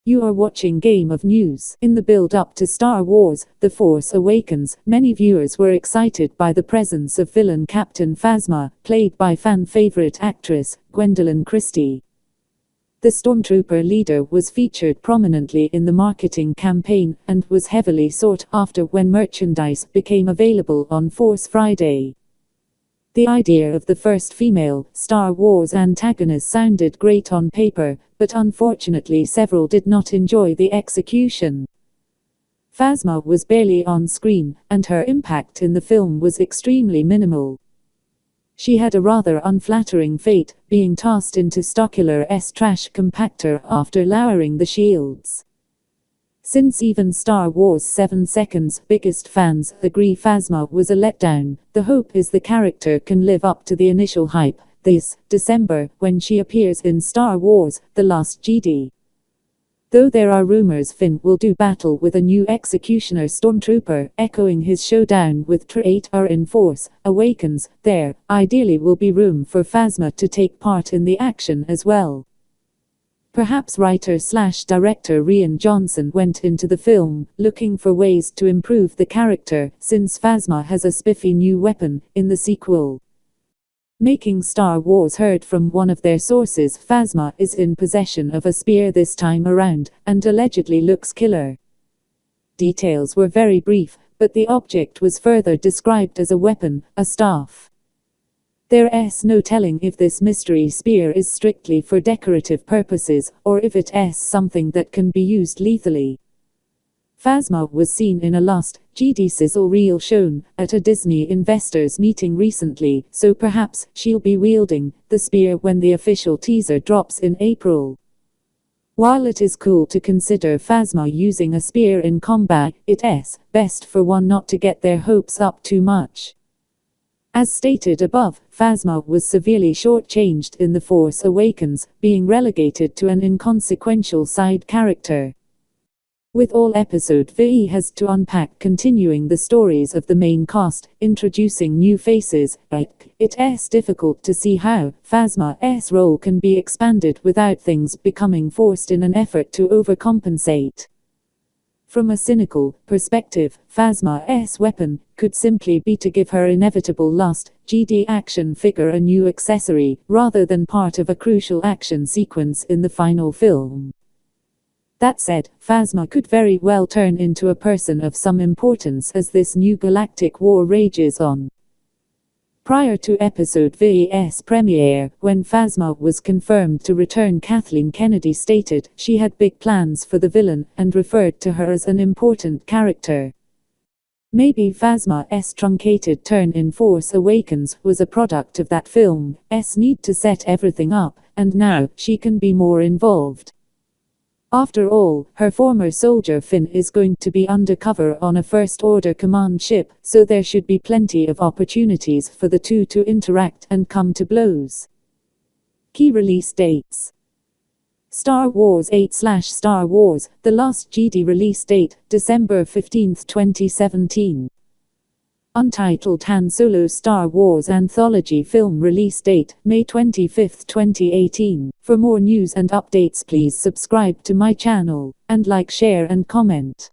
You are watching Game of News. In the build-up to Star Wars: The Force Awakens, many viewers were excited by the presence of villain Captain Phasma, played by fan-favorite actress Gwendolyn Christie. The stormtrooper leader was featured prominently in the marketing campaign and was heavily sought after when merchandise became available on Force Friday. The idea of the first female Star Wars antagonist sounded great on paper, but unfortunately several did not enjoy the execution. Phasma was barely on screen, and her impact in the film was extremely minimal. She had a rather unflattering fate, being tossed into Stockler's trash compactor after lowering the shields. Since even Star Wars 7 Seconds' biggest fans agree Phasma was a letdown, the hope is the character can live up to the initial hype this December when she appears in Star Wars: The Last Jedi. Though there are rumors Finn will do battle with a new executioner stormtrooper, echoing his showdown with Traitor in Force Awakens, there ideally will be room for Phasma to take part in the action as well. Perhaps writer/director Rian Johnson went into the film looking for ways to improve the character, since Phasma has a spiffy new weapon in the sequel. Making Star Wars heard from one of their sources, Phasma is in possession of a spear this time around, and allegedly looks killer. Details were very brief, but the object was further described as a weapon, a staff. There's no telling if this mystery spear is strictly for decorative purposes, or if it's something that can be used lethally. Phasma was seen in a Last Jedi sizzle reel shown at a Disney investors meeting recently, so perhaps she'll be wielding the spear when the official teaser drops in April. While it is cool to consider Phasma using a spear in combat, it's best for one not to get their hopes up too much. As stated above, Phasma was severely shortchanged in The Force Awakens, being relegated to an inconsequential side character. With all episode V has to unpack continuing the stories of the main cast, introducing new faces, it's difficult to see how Phasma's role can be expanded without things becoming forced in an effort to overcompensate. From a cynical perspective, Phasma's weapon could simply be to give her inevitable Last Jedi action figure a new accessory, rather than part of a crucial action sequence in the final film. That said, Phasma could very well turn into a person of some importance as this new galactic war rages on. Prior to Episode V's premiere, when Phasma was confirmed to return, Kathleen Kennedy stated she had big plans for the villain, and referred to her as an important character. Maybe Phasma's truncated turn in Force Awakens was a product of that film's need to set everything up, and now she can be more involved. After all, her former soldier Finn is going to be undercover on a First Order command ship, so there should be plenty of opportunities for the two to interact and come to blows. Key release dates: Star Wars 8/Star Wars: The Last Jedi release date, December 15, 2017. Untitled Han Solo Star Wars Anthology film release date, May 25, 2018. For more news and updates, please subscribe to my channel, and like, share and comment.